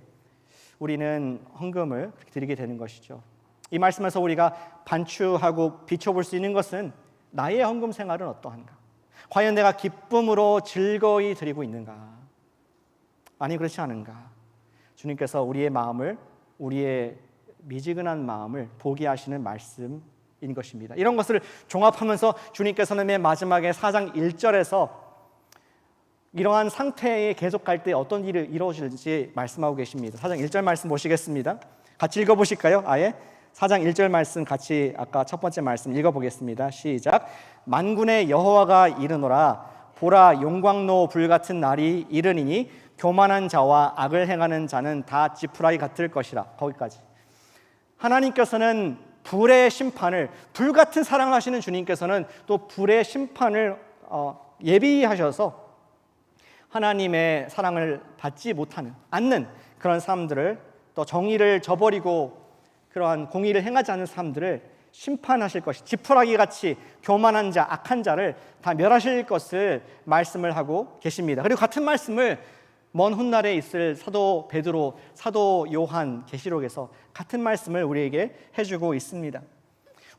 우리는 헌금을 드리게 되는 것이죠. 이 말씀에서 우리가 반추하고 비춰볼 수 있는 것은 나의 헌금 생활은 어떠한가? 과연 내가 기쁨으로 즐거이 드리고 있는가? 아니 그렇지 않은가? 주님께서 우리의 마음을, 우리의 미지근한 마음을 보게 하시는 말씀인 것입니다. 이런 것을 종합하면서 주님께서는 맨 마지막에 4장 1절에서 이러한 상태에 계속 갈 때 어떤 일이 이루어질지 말씀하고 계십니다. 4장 1절 말씀 보시겠습니다. 같이 읽어보실까요? 아예 4장 1절 말씀 같이 아까 첫 번째 말씀 읽어보겠습니다. 시작. 만군의 여호와가 이르노라 보라 용광로 불같은 날이 이르니니 교만한 자와 악을 행하는 자는 다 지푸라기 같을 것이라. 거기까지. 하나님께서는 불의 심판을, 불같은 사랑을 하시는 주님께서는 또 불의 심판을 예비하셔서 하나님의 사랑을 받지 못하는, 않는 그런 사람들을, 또 정의를 저버리고 그러한 공의를 행하지 않는 사람들을 심판하실 것이, 지푸라기 같이 교만한 자, 악한 자를 다 멸하실 것을 말씀을 하고 계십니다. 그리고 같은 말씀을 먼 훗날에 있을 사도 베드로, 사도 요한 계시록에서 같은 말씀을 우리에게 해주고 있습니다.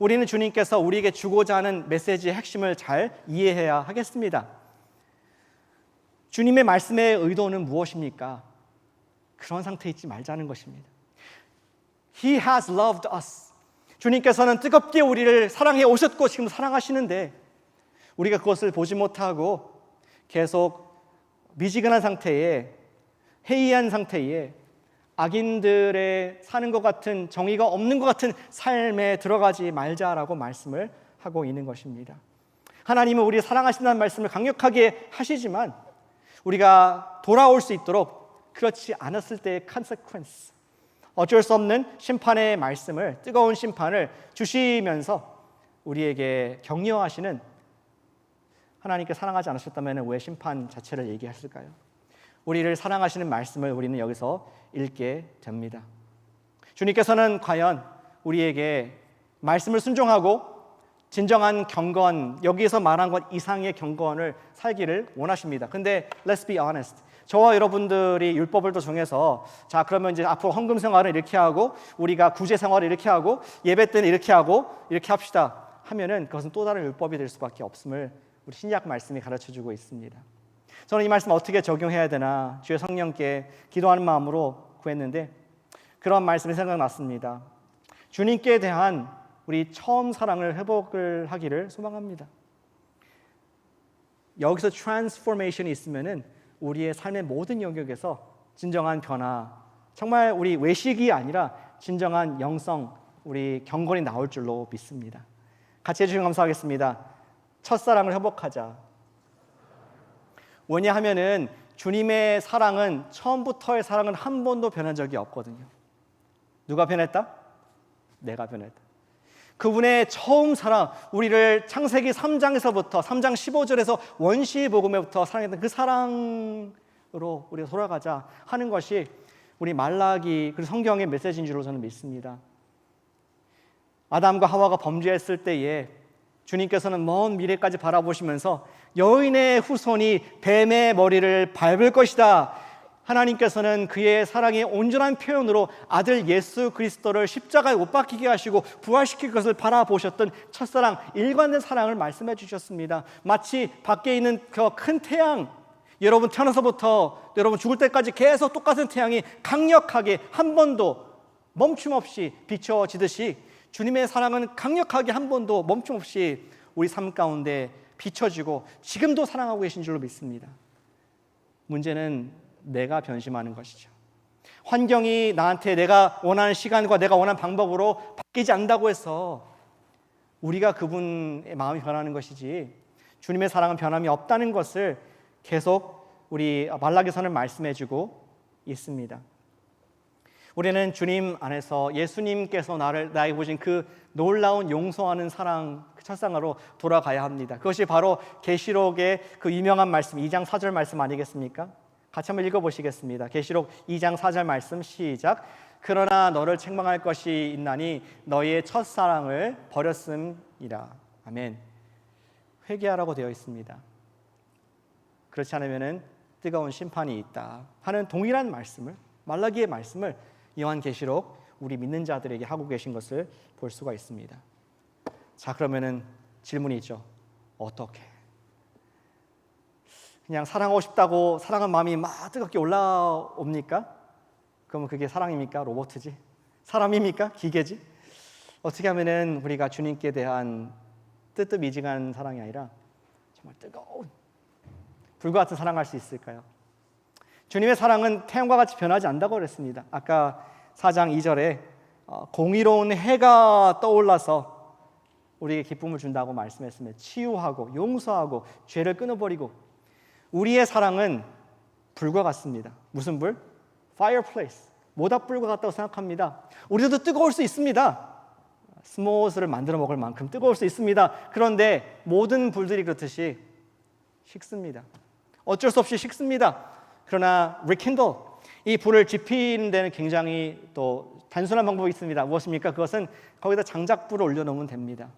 우리는 주님께서 우리에게 주고자 하는 메시지의 핵심을 잘 이해해야 하겠습니다. 주님의 말씀의 의도는 무엇입니까? 그런 상태에 있지 말자는 것입니다. He has loved us. 주님께서는 뜨겁게 우리를 사랑해 오셨고 지금 사랑하시는데 우리가 그것을 보지 못하고 계속 미지근한 상태에, 해이한 상태에 악인들의 사는 것 같은, 정의가 없는 것 같은 삶에 들어가지 말자라고 말씀을 하고 있는 것입니다. 하나님은 우리를 사랑하신다는 말씀을 강력하게 하시지만 우리가 돌아올 수 있도록 그렇지 않았을 때의 consequence, 어쩔 수 없는 심판의 말씀을, 뜨거운 심판을 주시면서 우리에게 격려하시는, 하나님께 사랑하지 않으셨다면 왜 심판 자체를 얘기했을까요? 우리를 사랑하시는 말씀을 우리는 여기서 읽게 됩니다. 주님께서는 과연 우리에게 말씀을 순종하고 진정한 경건, 여기에서 말한 것 이상의 경건을 살기를 원하십니다. 근데 let's be honest. 저와 여러분들이 율법을 또 정해서 자 그러면 이제 앞으로 헌금 생활을 이렇게 하고 우리가 구제 생활을 이렇게 하고 예배 때는 이렇게 하고 이렇게 합시다 하면은 그것은 또 다른 율법이 될 수밖에 없음을 우리 신약 말씀이 가르쳐주고 있습니다. 저는 이 말씀 어떻게 적용해야 되나 주의 성령께 기도하는 마음으로 구했는데 그런 말씀이 생각났습니다. 주님께 대한 우리 처음 사랑을 회복을 하기를 소망합니다. 여기서 트랜스포메이션이 있으면은 우리의 삶의 모든 영역에서 진정한 변화, 정말 우리 외식이 아니라 진정한 영성, 우리 경건이 나올 줄로 믿습니다. 같이 해주시면 감사하겠습니다. 첫사랑을 회복하자. 왜냐하면은 주님의 사랑은 처음부터의 사랑은 한 번도 변한 적이 없거든요. 누가 변했다? 내가 변했다. 그분의 처음 사랑, 우리를 창세기 3장에서부터 3장 15절에서 원시 복음에부터 사랑했던 그 사랑으로 우리가 돌아가자 하는 것이 우리 말라기 그리고 성경의 메시지인 줄로 저는 믿습니다. 아담과 하와가 범죄했을 때에 주님께서는 먼 미래까지 바라보시면서 여인의 후손이 뱀의 머리를 밟을 것이다. 하나님께서는 그의 사랑의 온전한 표현으로 아들 예수 그리스도를 십자가에 못 박히게 하시고 부활시킬 것을 바라보셨던 첫사랑, 일관된 사랑을 말씀해 주셨습니다. 마치 밖에 있는 그 큰 태양, 여러분 태어나서부터 여러분 죽을 때까지 계속 똑같은 태양이 강력하게 한 번도 멈춤 없이 비춰지듯이 주님의 사랑은 강력하게 한 번도 멈춤 없이 우리 삶 가운데 비춰지고 지금도 사랑하고 계신 줄로 믿습니다. 문제는 내가 변심하는 것이죠. 환경이 나한테 내가 원하는 시간과 내가 원하는 방법으로 바뀌지 않는다고 해서 우리가 그분의 마음이 변하는 것이지 주님의 사랑은 변함이 없다는 것을 계속 우리 말라기서는 말씀해주고 있습니다. 우리는 주님 안에서 예수님께서 나에게 보신 그 놀라운 용서하는 사랑, 그 첫사랑으로 돌아가야 합니다. 그것이 바로 계시록의 그 유명한 말씀 2장 4절 말씀 아니겠습니까? 같이 한번 읽어보시겠습니다. 계시록 2장 4절 말씀 시작. 그러나 너를 책망할 것이 있나니 너희의 첫사랑을 버렸음이라. 아멘. 회개하라고 되어 있습니다. 그렇지 않으면 뜨거운 심판이 있다 하는 동일한 말씀을, 말라기의 말씀을 요한계시록 우리 믿는 자들에게 하고 계신 것을 볼 수가 있습니다. 자, 그러면은 질문이 있죠. 어떻게? 그냥 사랑하고 싶다고 사랑한 마음이 막 뜨겁게 올라옵니까? 그러면 그게 사랑입니까? 로봇이지? 사람입니까? 기계지? 어떻게 하면은 우리가 주님께 대한 뜨뜻미지근한 사랑이 아니라 정말 뜨거운 불과 같은 사랑할 수 있을까요? 주님의 사랑은 태양과 같이 변하지 않는다고 그랬습니다. 아까 4장 2절에 공의로운 해가 떠올라서 우리에게 기쁨을 준다고 말씀했습니다. 치유하고 용서하고 죄를 끊어버리고. 우리의 사랑은 불과 같습니다. 무슨 불? Fireplace. 모닥불과 같다고 생각합니다. 우리도 뜨거울 수 있습니다. 스모스를 만들어 먹을 만큼 뜨거울 수 있습니다. 그런데 모든 불들이 그렇듯이 식습니다. 어쩔 수 없이 식습니다. 그러나 rekindle, 이 불을 지피는 데는 굉장히 또 단순한 방법이 있습니다. 무엇입니까? 그것은 거기다 장작불을 올려놓으면 됩니다.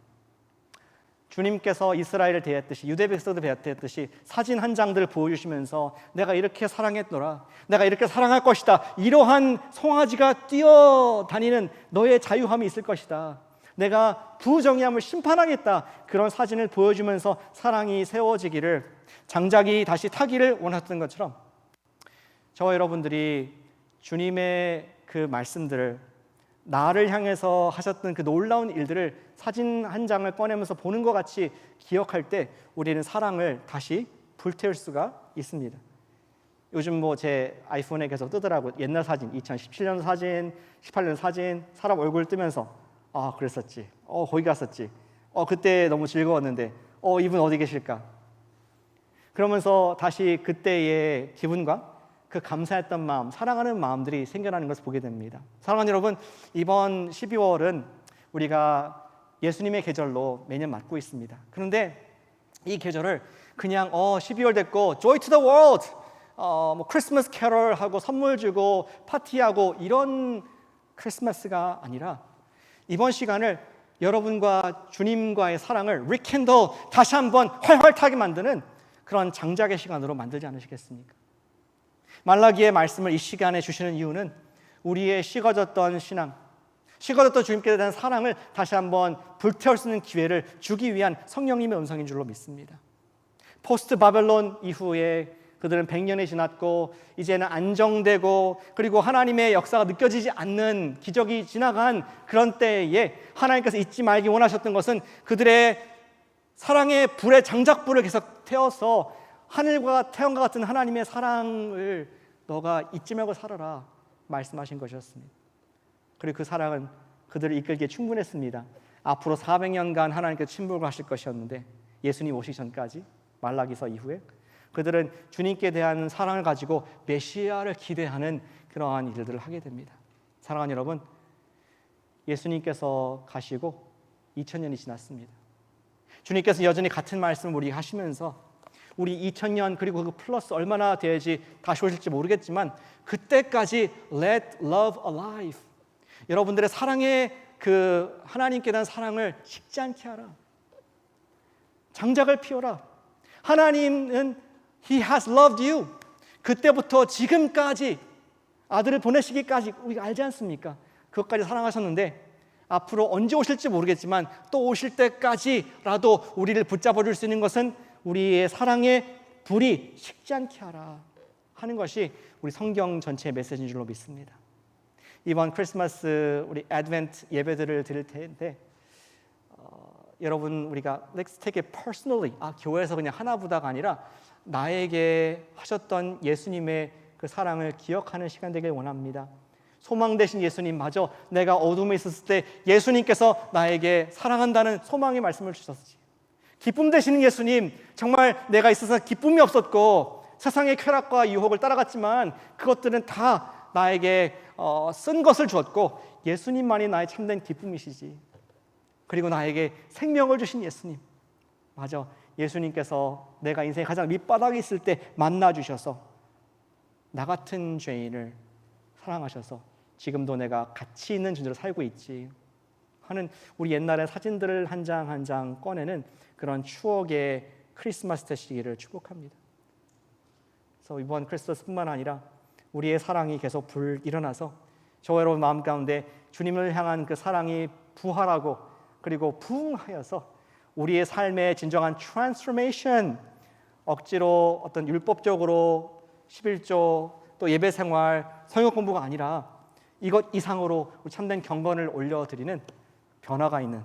주님께서 이스라엘을 대했듯이, 유대 백성들 대했듯이 사진 한 장들을 보여주시면서 내가 이렇게 사랑했노라, 내가 이렇게 사랑할 것이다, 이러한 송아지가 뛰어다니는 너의 자유함이 있을 것이다, 내가 부정의함을 심판하겠다, 그런 사진을 보여주면서 사랑이 세워지기를, 장작이 다시 타기를 원했던 것처럼 저와 여러분들이 주님의 그 말씀들을, 나를 향해서 하셨던 그 놀라운 일들을 사진 한 장을 꺼내면서 보는 것 같이 기억할 때 우리는 사랑을 다시 불태울 수가 있습니다. 요즘 뭐 제 아이폰에 계속 뜨더라고요. 옛날 사진, 2017년 사진, 18년 사진, 사람 얼굴 뜨면서 그랬었지, 거기 갔었지, 그때 너무 즐거웠는데, 이분 어디 계실까? 그러면서 다시 그때의 기분과 그 감사했던 마음, 사랑하는 마음들이 생겨나는 것을 보게 됩니다. 사랑하는 여러분, 이번 12월은 우리가 예수님의 계절로 매년 맞고 있습니다. 그런데 이 계절을 그냥 12월 됐고 Joy to the World, 뭐 크리스마스 캐럴하고 선물 주고 파티하고 이런 크리스마스가 아니라 이번 시간을 여러분과 주님과의 사랑을 rekindle, 다시 한번 활활 타게 만드는 그런 장작의 시간으로 만들지 않으시겠습니까? 말라기의 말씀을 이 시간에 주시는 이유는 우리의 식어졌던 신앙, 식어졌던 주님께 대한 사랑을 다시 한번 불태울 수 있는 기회를 주기 위한 성령님의 음성인 줄로 믿습니다. 포스트 바벨론 이후에 그들은 100년이 지났고 이제는 안정되고, 그리고 하나님의 역사가 느껴지지 않는 기적이 지나간 그런 때에 하나님께서 잊지 말기 원하셨던 것은 그들의 사랑의 불의 장작불을 계속 태워서 하늘과 태양과 같은 하나님의 사랑을 너가 잊지 말고 살아라 말씀하신 것이었습니다. 그리고 그 사랑은 그들을 이끌기에 충분했습니다. 앞으로 400년간 하나님께서 침묵을 하실 것이었는데 예수님 오시기 전까지, 말라기서 이후에 그들은 주님께 대한 사랑을 가지고 메시아를 기대하는 그러한 일들을 하게 됩니다. 사랑하는 여러분, 예수님께서 가시고 2000년이 지났습니다. 주님께서 여전히 같은 말씀을 우리에게 하시면서 우리 2000년 그리고 그 플러스 얼마나 돼야지 다시 오실지 모르겠지만 그때까지 let love alive, 여러분들의 사랑의 그 하나님께 대한 사랑을 식지 않게 하라. 장작을 피워라. 하나님은 He has loved you. 그때부터 지금까지 아들을 보내시기까지 우리가 알지 않습니까? 그것까지 사랑하셨는데 앞으로 언제 오실지 모르겠지만 또 오실 때까지라도 우리를 붙잡아 줄 수 있는 것은 우리의 사랑의 불이 식지 않게 하라 하는 것이 우리 성경 전체의 메시지인 줄로 믿습니다. 이번 크리스마스 우리 애드벤트 예배들을 드릴 텐데 여러분, 우리가 Let's take it personally, 교회에서 그냥 하나보다가 아니라 나에게 하셨던 예수님의 그 사랑을 기억하는 시간 되길 원합니다. 소망 되신 예수님, 마저 내가 어둠에 있었을 때 예수님께서 나에게 사랑한다는 소망의 말씀을 주셨지. 기쁨 되시는 예수님, 정말 내가 있어서 기쁨이 없었고 세상의 쾌락과 유혹을 따라갔지만 그것들은 다 나에게 쓴 것을 주었고 예수님만이 나의 참된 기쁨이시지. 그리고 나에게 생명을 주신 예수님, 맞아, 예수님께서 내가 인생의 가장 밑바닥에 있을 때 만나주셔서 나 같은 죄인을 사랑하셔서 지금도 내가 가치 있는 존재로 살고 있지 하는 우리 옛날의 사진들을 한 장 한 장 꺼내는 그런 추억의 크리스마스 되시기를 축복합니다. 그래서 이번 크리스마스뿐만 아니라 우리의 사랑이 계속 일어나서 저와 여러분 마음 가운데 주님을 향한 그 사랑이 부활하고 그리고 부흥하여서 우리의 삶의 진정한 트랜스포메이션, 억지로 어떤 율법적으로 11조 또 예배 생활, 성역 공부가 아니라 이것 이상으로 참된 경건을 올려드리는 변화가 있는,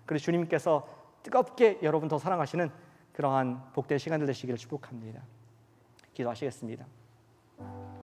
그리고 주님께서 뜨겁게 여러분 더 사랑하시는 그러한 복된 시간들 되시기를 축복합니다. 기도하시겠습니다.